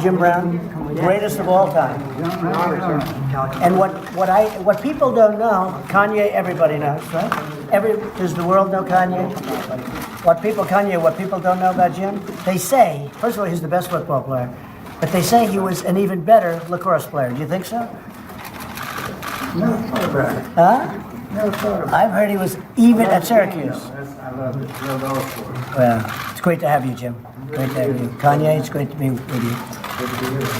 Jim Brown, greatest of all time. And what people don't know, Kanye, everybody knows, right? Does the world know Kanye? What people don't know about Jim? They say, first of all, he's the best football player, but they say he was an even better lacrosse player. Do you think so? Never thought about it. Huh? Never thought about I've heard he was even at Syracuse. I love it. Love all sports. Well, it's great to have you, Jim. Great to have you. Kanye, it's great to be with you.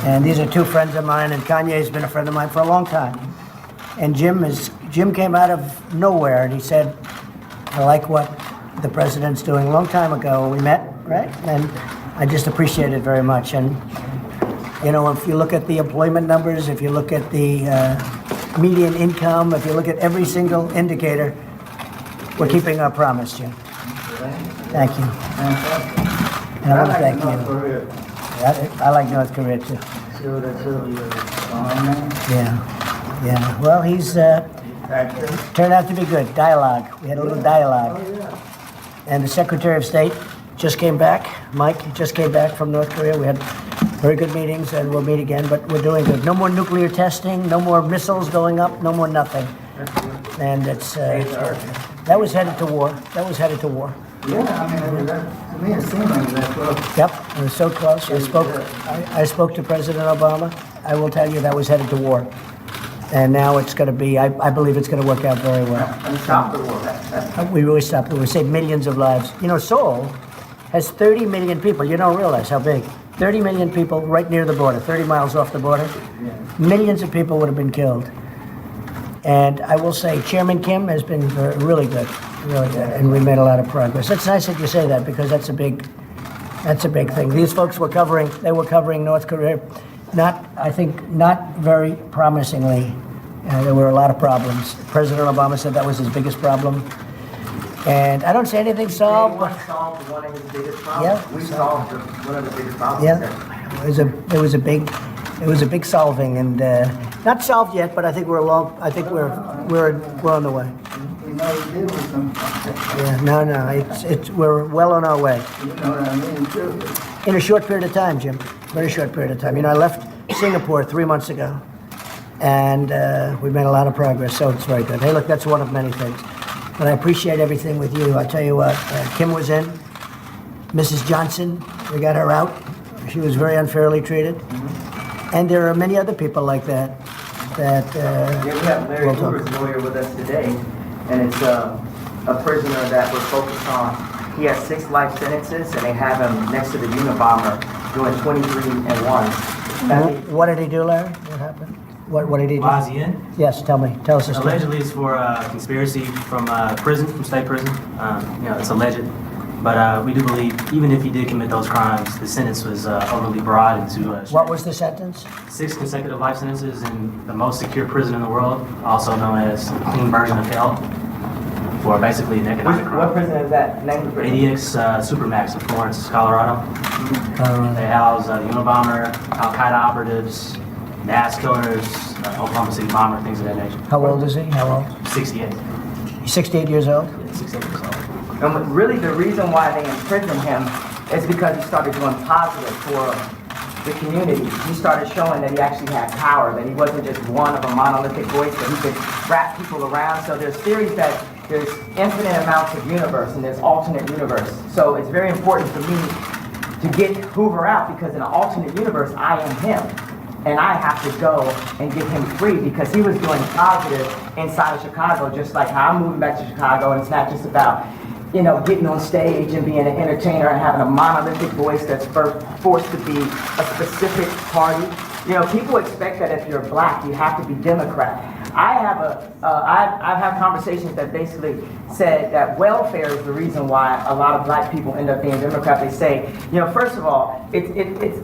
And these are two friends of mine, and Kanye's been a friend of mine for a long time. And Jim came out of nowhere, and he said, I like what the president's doing. A long time ago, we met, right? And I just appreciate it very much. And, you know, if you look at the employment numbers, if you look at the median income, if you look at every single indicator, we're keeping our promise, Jim. Thank you. And I want to thank you. I like North Korea too. Yeah. Well, he's turned out to be good. Dialogue. We had a little dialogue. And the Secretary of State just came back. Mike just came back from North Korea. We had very good meetings, and we'll meet again. But we're doing good. No more nuclear testing. No more missiles going up. No more nothing. And it's that was headed to war. Yeah, I mean, to me it seemed like that close. Yep, it was so close. I spoke to President Obama. I will tell you that was headed to war. And now it's going to be, I believe it's going to work out very well. And stop the war. We really stopped it. We saved millions of lives. You know, Seoul has 30 million people. You don't realize how big. 30 million people right near the border, 30 miles off the border. Millions of people would have been killed. And I will say Chairman Kim has been really good, and we made a lot of progress. It's nice that you say that, because that's a big thing. These folks were covering North Korea, not very promisingly. There were a lot of problems. President Obama said that was his biggest problem. And I don't say anything solved. Anyone solved one of his biggest problems? Yeah. We solved one of the biggest problems. Yeah, it was a big solving, and not solved yet, but I think we're on the way. We know he did with some. Yeah, no, we're well on our way. You know what I mean, too. In a short period of time, Jim. Very short period of time. You know, I left Singapore 3 months ago, and we've made a lot of progress, so it's very good. Hey, look, that's one of many things. But I appreciate everything with you. I tell you what, Kim was in. Mrs. Johnson, we got her out. She was very unfairly treated. Mm-hmm. And there are many other people like that. We have Larry Hoover's lawyer with us today, and it's a prisoner that we're focused on. He has 6 life sentences, and they have him next to the Unabomber doing 23 and 1. What did he do, Larry? What happened? What did he do? Why is he in? Yes, tell us the story. Allegedly, it's for conspiracy from state prison. It's alleged. But we do believe, even if he did commit those crimes, the sentence was overly broad into What was the sentence? 6 consecutive life sentences in the most secure prison in the world, also known as a clean version of hell, for basically an economic crime. What prison is that? Name of the prison? ADX Supermax in Florence, Colorado. They house the Unabomber, Al-Qaeda operatives, mass killers, Oklahoma City bomber, things of that nature. How old is he? How old? 68. He's 68 years old? Yeah, 68 years old. And really the reason why they imprisoned him is because he started doing positive for the community. He started showing that he actually had power, that he wasn't just one of a monolithic voice, but he could wrap people around. So there's theories that there's infinite amounts of universe and there's alternate universe. So it's very important for me to get Hoover out, because in an alternate universe, I am him. And I have to go and get him free, because he was doing positive inside of Chicago, just like how I'm moving back to Chicago. And it's not just about, getting on stage and being an entertainer and having a monolithic voice that's forced to be a specific party. People expect that if you're black, you have to be Democrat. I've had conversations that basically said that welfare is the reason why a lot of black people end up being Democrat. They say, first of all, it's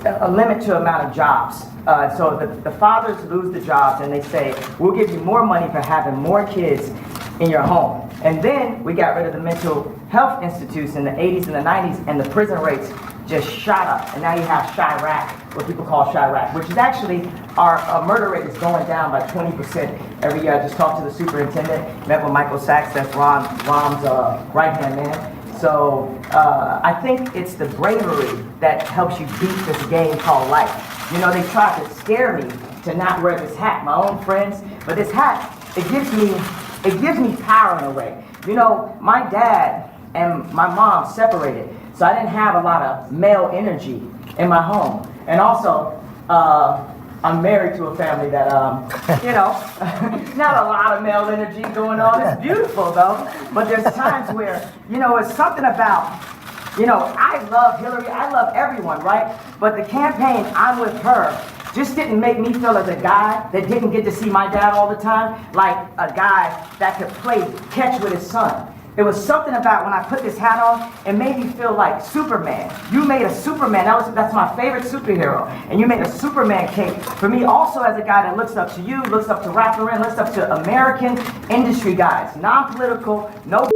a limit to amount of jobs. So the fathers lose the jobs, and they say, we'll give you more money for having more kids in your home. And then we got rid of the mental health institutes in the 80s and the 90s, and the prison rates just shot up. And now you have Chirac, what people call Chirac, which is actually our murder rate is going down by 20% every year. I just talked to the superintendent, met with Michael Sachs, that's Rom's right-hand man. So I think it's the bravery that helps you beat this game called life. You know, they tried to scare me to not wear this hat, my own friends. But this hat, it gives me power in a way. You know, my dad and my mom separated, so I didn't have a lot of male energy in my home. And also, I'm married to a family that, you know, not a lot of male energy going on. It's beautiful though, but there's times where, you know, it's something about, you know, I love Hillary, I love everyone, right? But the campaign, I'm with her, just didn't make me feel as a guy that didn't get to see my dad all the time, like a guy that could play catch with his son. It was something about when I put this hat on, it made me feel like Superman. You made a Superman, that's my favorite superhero. And you made a Superman cape for me also as a guy that looks up to you, looks up to Rap Lauren, looks up to American industry guys. Non-political, no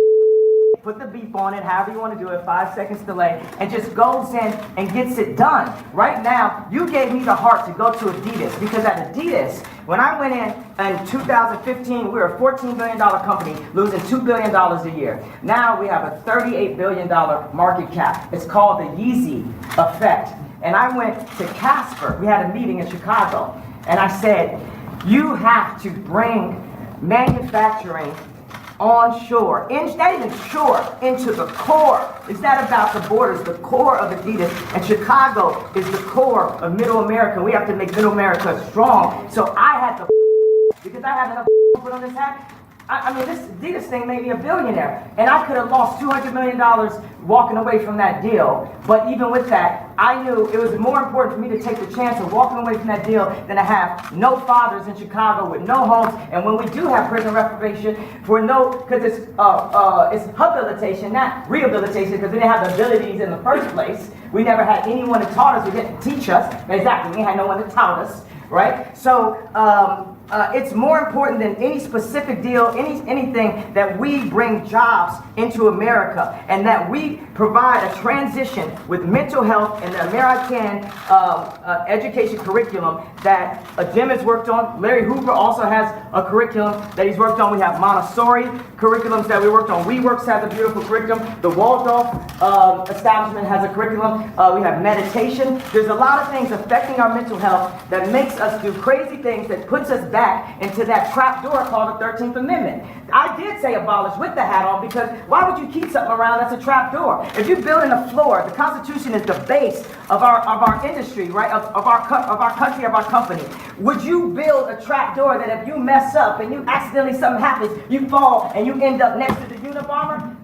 put the beep on it, however you want to do it, 5 seconds delay, and just goes in and gets it done. Right now, you gave me the heart to go to Adidas, because at Adidas, when I went in 2015, we were a $14 billion company, losing $2 billion a year. Now we have a $38 billion market cap. It's called the Yeezy effect. And I went to Casper. We had a meeting in Chicago, and I said, you have to bring manufacturing onshore, not even shore, into the core. It's not about the borders, the core of Adidas. And Chicago is the core of Middle America. We have to make Middle America strong. So I had to, because I had enough put on this hat. I mean, this Adidas thing made me a billionaire. And I could have lost $200 million walking away from that deal. But even with that, I knew it was more important for me to take the chance of walking away from that deal than to have no fathers in Chicago with no homes. And when we do have prison reprobation, because it's habilitation, not rehabilitation, because we didn't have the abilities in the first place. We never had anyone that taught us, who didn't teach us. Exactly, we had no one that taught us, right? So, it's more important than any specific deal, anything that we bring jobs into America, and that we provide a transition with mental health and the American education curriculum that Jim has worked on. Larry Hoover also has a curriculum that he's worked on. We have Montessori curriculums that we worked on. WeWorks has a beautiful curriculum. The Waldorf establishment has a curriculum. We have meditation. There's a lot of things affecting our mental health that makes us do crazy things, that puts us back into that trap door called the 13th Amendment. I did say abolish with the hat on, because why would you keep something around that's a trap door? If you're building a floor, the Constitution is the base of our industry, right? Of our country, of our company. Would you build a trap door that if you mess up and you accidentally something happens, you fall and you end up next to the Unabomber?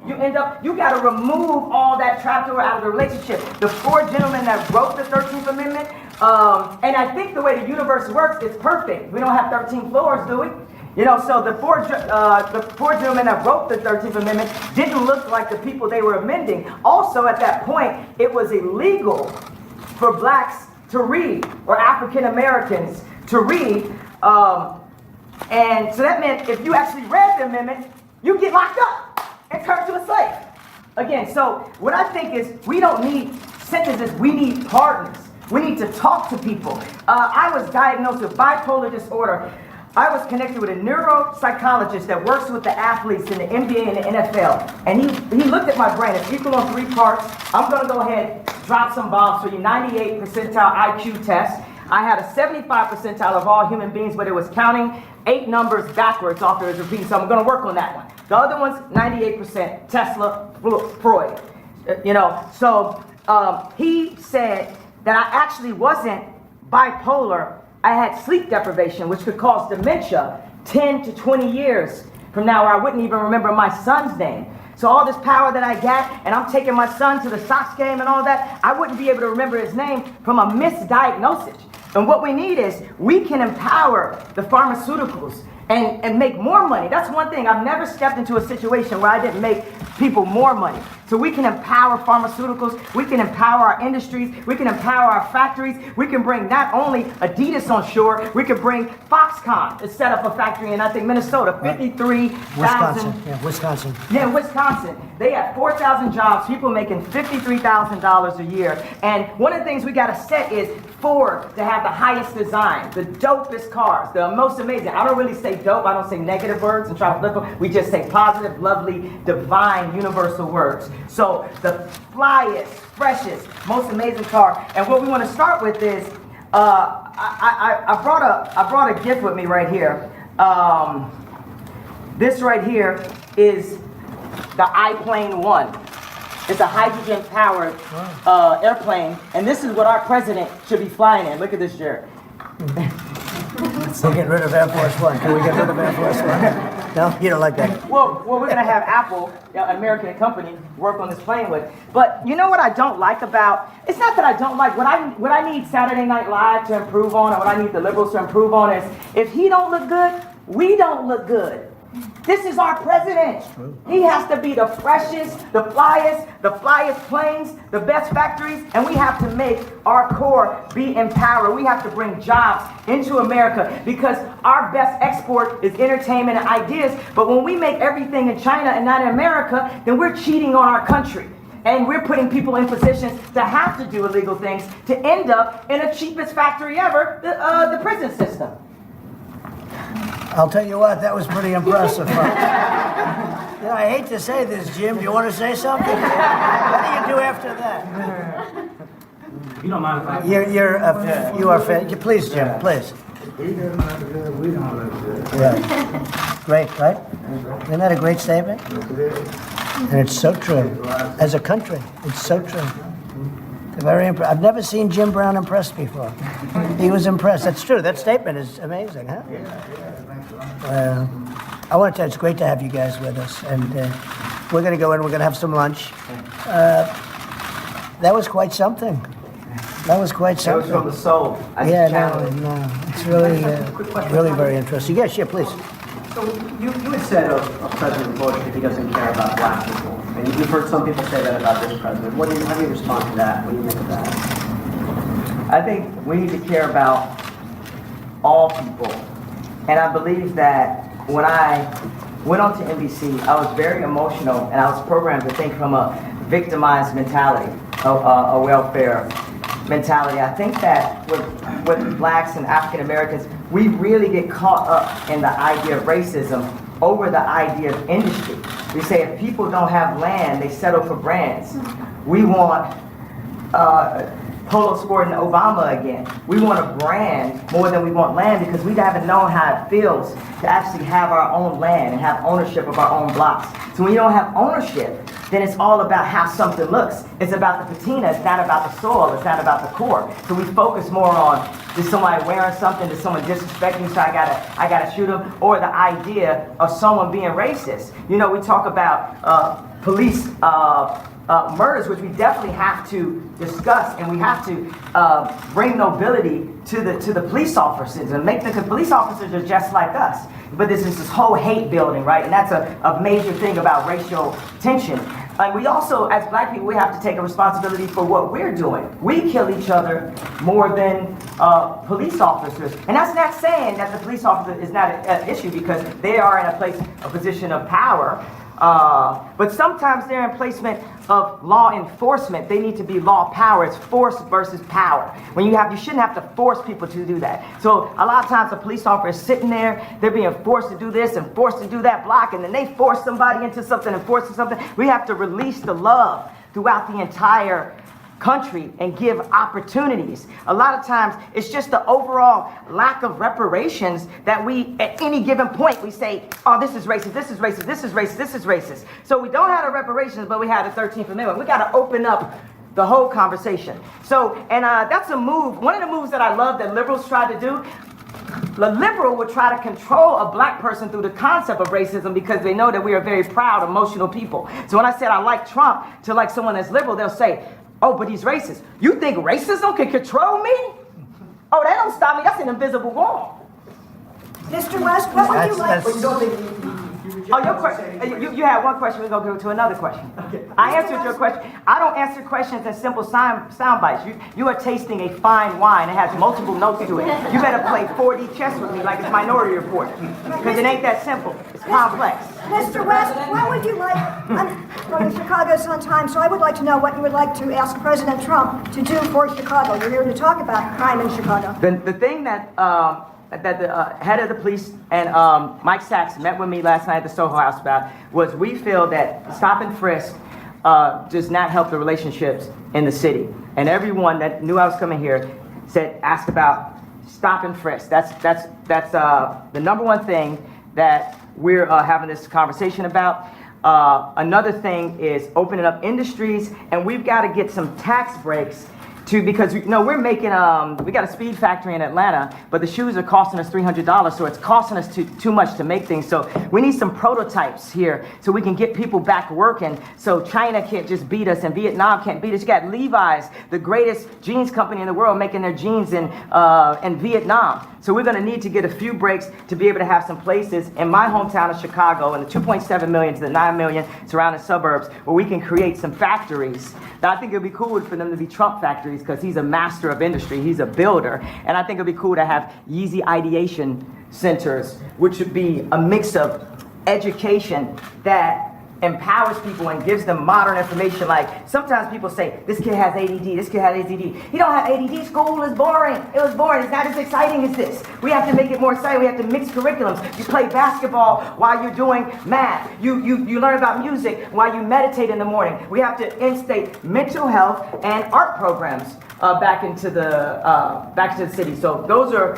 You got to remove all that trap door out of the relationship. The four gentlemen that wrote the 13th Amendment, and I think the way the universe works, it's perfect. We don't have 13 floors, do we? You know, so the four gentlemen that wrote the 13th Amendment didn't look like the people they were amending. Also, at that point, it was illegal for blacks to read, or African Americans to read. And so that meant if you actually read the amendment, you get locked up and turned to a slave. Again, so what I think is, we don't need sentences, we need pardons. We need to talk to people. I was diagnosed with bipolar disorder. I was connected with a neuropsychologist that works with the athletes in the NBA and the NFL. And he looked at my brain. It's equal on 3 parts. I'm going to go ahead, drop some bombs for you. 98 percentile IQ test. I had a 75 percentile of all human beings, but it was counting 8 numbers backwards after it was repeating. So I'm going to work on that one. The other one's 98%. Tesla, Freud. You know, so he said that I actually wasn't bipolar. I had sleep deprivation, which could cause dementia 10 to 20 years from now, where I wouldn't even remember my son's name. So all this power that I got, and I'm taking my son to the Sox game and all that, I wouldn't be able to remember his name from a misdiagnosis. And what we need is, we can empower the pharmaceuticals and make more money. That's one thing. I've never stepped into a situation where I didn't make people more money. So we can empower pharmaceuticals, we can empower our industries, we can empower our factories, we can bring not only Adidas on shore, we can bring Foxconn to set up a factory in, I think, Minnesota, 53,000. Wisconsin. Yeah, Wisconsin. They have 4,000 jobs, people making $53,000 a year. And one of the things we got to set is Ford to have the highest design, the dopest cars, the most amazing. I don't really say dope, I don't say negative words and try to flip them. We just say positive, lovely, divine, universal words. So the flyest, freshest, most amazing car. And what we want to start with is I brought a gift with me right here. This right here is the iPlane 1. It's a hydrogen-powered airplane, and this is what our president should be flying in. Look at this, Jared. So get rid of Air Force One. Can we get rid of Air Force One? No, you don't like that. Well, we're gonna have Apple, an American company, work on this plane with. But you know what I don't like about? It's not that I don't like. What I need Saturday Night Live to improve on, or what I need the liberals to improve on is if he don't look good, we don't look good. This is our president. He has to be the freshest, the flyest planes, the best factories, and we have to make our core be empowered. We have to bring jobs into America because our best export is entertainment and ideas. But when we make everything in China and not in America, then we're cheating on our country. And we're putting people in positions to have to do illegal things to end up in the cheapest factory ever, the prison system. I'll tell you what, that was pretty impressive. You know, I hate to say this, Jim. Do you want to say something? What do you do after that? You don't mind if I... You are fit. Please, Jim, please. He doesn't look good, we don't look good. Yeah. Great, right? Isn't that a great statement? And it's so true. As a country, it's so true. Very impressed. I've never seen Jim Brown impressed before. He was impressed. That's true. That statement is amazing, huh? I want to tell you, it's great to have you guys with us. And we're going to go in, we're going to have some lunch. That was quite something. That was quite That was something. from the soul. Yeah, no. It's really, really very interesting. Yes, yeah, please. So you had said of President Bush that he doesn't care about black people. And you've heard some people say that about this president. How do you respond to that? What do you make of that? I think we need to care about all people. And I believe that when I went on to NBC, I was very emotional and I was programmed to think from a victimized mentality, a welfare mentality. I think that with blacks and African Americans, we really get caught up in the idea of racism over the idea of industry. We say if people don't have land, they settle for brands. We want Polo Sport and Obama again. We want a brand more than we want land because we haven't known how it feels to actually have our own land and have ownership of our own blocks. So when you don't have ownership, then it's all about how something looks. It's about the patina, it's not about the soil, it's not about the core. So we focus more on, is somebody wearing something, is someone disrespecting, so I gotta shoot them, or the idea of someone being racist. You know, we talk about police murders, which we definitely have to discuss, and we have to bring nobility to the police officers and make them, because police officers are just like us. But this is this whole hate building, right? And that's a major thing about racial tension. And we also, as black people, we have to take a responsibility for what we're doing. We kill each other more than police officers. And that's not saying that the police officer is not an issue because they are in a position of power. But sometimes they're in placement of law enforcement. They need to be law power. It's force versus power. When you shouldn't have to force people to do that. So a lot of times a police officer is sitting there, they're being forced to do this and forced to do that block, and then they force somebody into something and force something. We have to release the love throughout the entire country and give opportunities. A lot of times it's just the overall lack of reparations that we, at any given point, we say, oh, this is racist, this is racist, this is racist, this is racist. So we don't have the reparations, but we have the 13th Amendment. We got to open up the whole conversation. So, and that's a move. One of the moves that I love that liberals try to do, the liberal would try to control a black person through the concept of racism because they know that we are very proud, emotional people. So when I said I like Trump to like someone that's liberal, they'll say, oh, but he's racist. You think racism can control me? Oh, that don't stop me. That's an invisible wall. Mr. West, what would you like? But you don't think Oh, your question. You had one question. We're going to go to another question. Okay. I answered your question. I don't answer questions in simple sound bites. You are tasting a fine wine. It has multiple notes to it. You better play 4D chess with me like it's Minority Report. Because it ain't that simple. It's complex. Mr. West, what would you like? I'm going to Chicago sometime, so I would like to know what you would like to ask President Trump to do for Chicago. You're here to talk about crime in Chicago. The thing that the head of the police and Mike Sachs met with me last night at the Soho House about was we feel that stop and frisk does not help the relationships in the city. And everyone that knew I was coming here asked about stop and frisk. That's the number one thing that we're having this conversation about. Another thing is opening up industries, and we've got to get some tax breaks because we're making we got a speed factory in Atlanta, but the shoes are costing us $300, so it's costing us too much to make things. So we need some prototypes here so we can get people back working, so China can't just beat us and Vietnam can't beat us. You got Levi's, the greatest jeans company in the world, making their jeans in Vietnam. So we're going to need to get a few breaks to be able to have some places in my hometown of Chicago and the 2.7 million to the 9 million surrounding suburbs where we can create some factories. Now, I think it would be cool for them to be Trump factories because he's a master of industry. He's a builder. And I think it would be cool to have Yeezy ideation centers, which would be a mix of education that empowers people and gives them modern information. Like sometimes people say, this kid has ADD, this kid has ADD. He don't have ADD, school is boring. It was boring, it's not as exciting as this. We have to make it more exciting, we have to mix curriculums. You play basketball while you're doing math. You learn about music while you meditate in the morning. We have to instate mental health and art programs back into the city. So those are,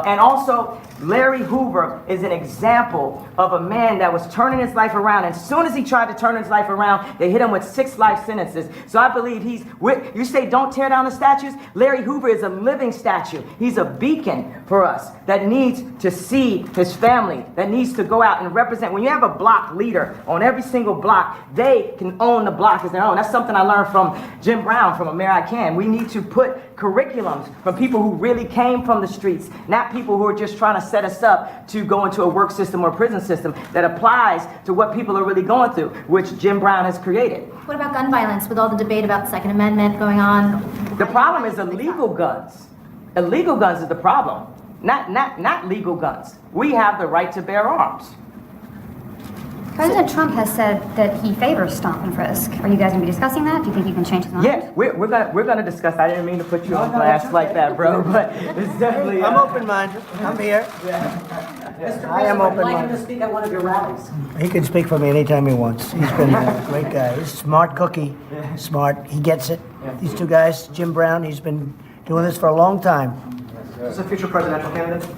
and also Larry Hoover is an example of a man that was turning his life around. And as soon as he tried to turn his life around, they hit him with 6 life sentences. So I believe you say don't tear down the statues. Larry Hoover is a living statue. He's a beacon for us that needs to see his family, that needs to go out and represent. When you have a block leader on every single block, they can own the block as their own. That's something I learned from Jim Brown, from America Can. We need to put curriculums from people who really came from the streets, not people who are just trying to set us up to go into a work system or prison system that applies to what people are really going through, which Jim Brown has created. What about gun violence with all the debate about the Second Amendment going on? The problem is illegal guns. Illegal guns is the problem, not legal guns. We have the right to bear arms. President Trump has said that he favors stop and frisk. Are you guys going to be discussing that? Do you think you can change his mind? Yeah, we're gonna discuss. I didn't mean to put you on blast like that, bro, but it's definitely. I'm open-minded. I'm here. I am I'd like him open-minded. to speak at one of your rallies. He can speak for me anytime he wants. He's been a great guy. He's a smart cookie. Smart. He gets it. These two guys, Jim Brown, he's been doing this for a long time. Is he a future presidential candidate?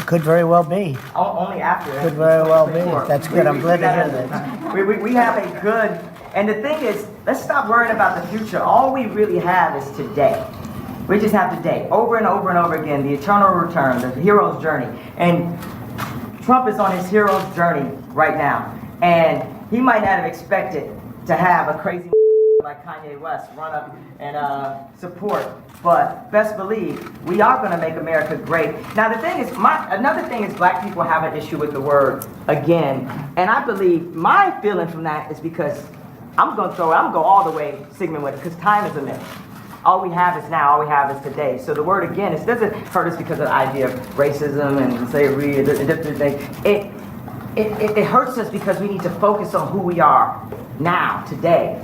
Could very well be. Only after. Could very well be. That's good. I'm glad to hear that. We have a good, and the thing is, let's stop worrying about the future. All we really have is today. We just have today, over and over and over again, the eternal return, the hero's journey. And Trump is on his hero's journey right now. And he might not have expected to have a crazy like Kanye West run up and support. But best believe, we are going to make America great. Now the thing is, another thing is black people have an issue with the word again. And I believe my feeling from that is because I'm going to go all the way Sigmund with it, because time is a myth. All we have is now, all we have is today. So the word again, it doesn't hurt us because of the idea of racism and slavery and different things. It hurts us because we need to focus on who we are now, today.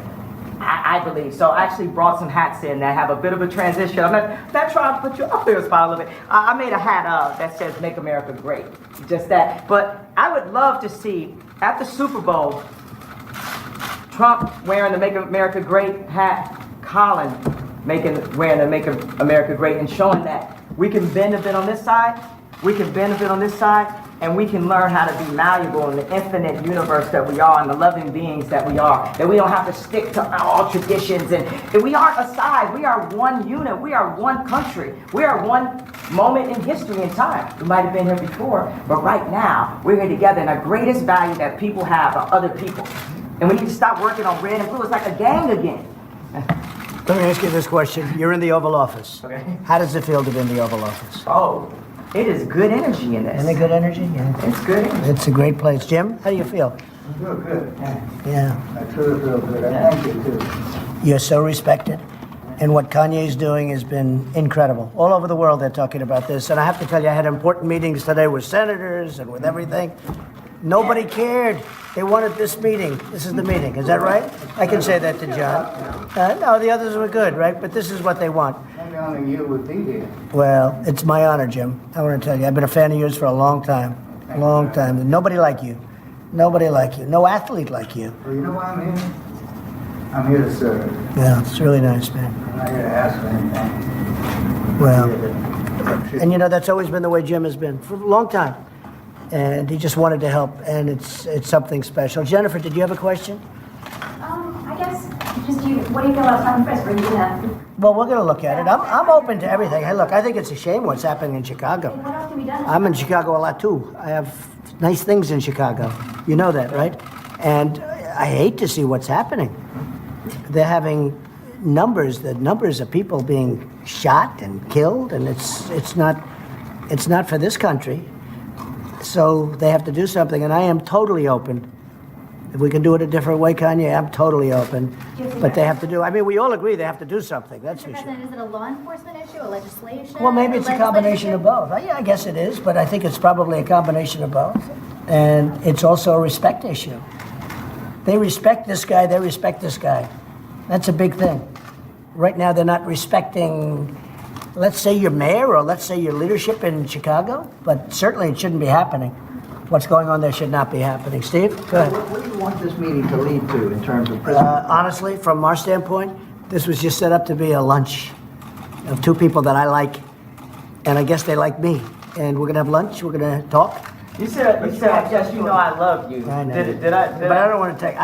I believe. So I actually brought some hats in that have a bit of a transition. I'm not trying to put you up there spot a little bit. I made a hat that says Make America Great. Just that. But I would love to see, at the Super Bowl, Trump wearing the Make America Great hat, Colin wearing the Make America Great, and showing that we can bend a bit on this side, we can bend a bit on this side, and we can learn how to be malleable in the infinite universe that we are and the loving beings that we are. That we don't have to stick to all traditions. And we aren't a side. We are one unit. We are one country. We are one moment in history and time. We might have been here before, but right now, we're here together. And the greatest value that people have are other people. And we need to stop working on red and blue. It's like a gang again. Let me ask you this question. You're in the Oval Office. Okay. How does it feel to be in the Oval Office? Oh, it is good energy in this. Isn't it good energy? Yeah. It's good energy. It's a great place. Jim, how do you feel? I feel good. Yeah. I truly feel good. I thank you too. You're so respected. And what Kanye's doing has been incredible. All over the world they're talking about this. And I have to tell you, I had important meetings today with senators and with everything. Nobody cared. They wanted this meeting. This is the meeting. Is that right? I can say that to John. No, the others were good, right? But this is what they want. Maybe only you would be there. Well, it's my honor, Jim. I want to tell you, I've been a fan of yours for a long time. A long time. Nobody like you. Nobody like you. No athlete like you. Well, you know why I'm here? I'm here to serve. Yeah, it's really nice, man. I'm not here to ask for anything. Well, and you know, that's always been the way Jim has been for a long time. And he just wanted to help, and it's something special. Jennifer, did you have a question? I guess, what do you feel about Tom Frisk? Are you gonna, Well, we're going to look at it. I'm open to everything. Hey, look, I think it's a shame what's happening in Chicago. what else can be done? I'm in Chicago a lot too. I have nice things in Chicago. You know that, right? And I hate to see what's happening. They're having the numbers of people being shot and killed, and it's not for this country. So they have to do something, and I am totally open. If we can do it a different way, Kanye, I'm totally open. But they have to do. I mean, we all agree they have to do something. That's Mr. for sure. President, is it a law enforcement issue, a legislation? Well, maybe it's a combination of both. Yeah, I guess it is, but I think it's probably a combination of both. And it's also a respect issue. They respect this guy, they respect this guy. That's a big thing. Right now, they're not respecting, let's say, your mayor or let's say your leadership in Chicago, but certainly it shouldn't be happening. What's going on there should not be happening. Steve, go ahead. What do you want this meeting to lead to in terms of prison? Honestly, from our standpoint, this was just set up to be a lunch of two people that I like, and I guess they like me. And we're gonna have lunch. We're gonna talk. You said, yes, you know I love you. I know. Did I? But I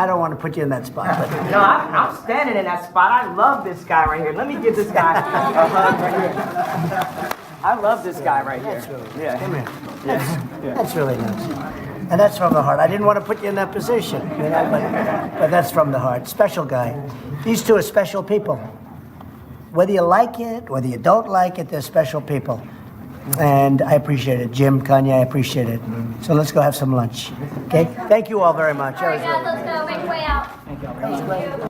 don't want to put you in that spot. But No, I'm standing in that spot. I love this guy right here. Let me give this guy a hug right here. I love this guy right here. Yeah. come here. That's really nice. And that's from the heart. I didn't want to put you in that position, you know, but that's from the heart. Special guy. These two are special people. Whether you like it, whether you don't like it, they're special people. And I appreciate it. Jim, Kanye, I appreciate it. So let's go have some lunch. Okay? Thank you all very much. All right, guys, let's go. Make your way out. That was great.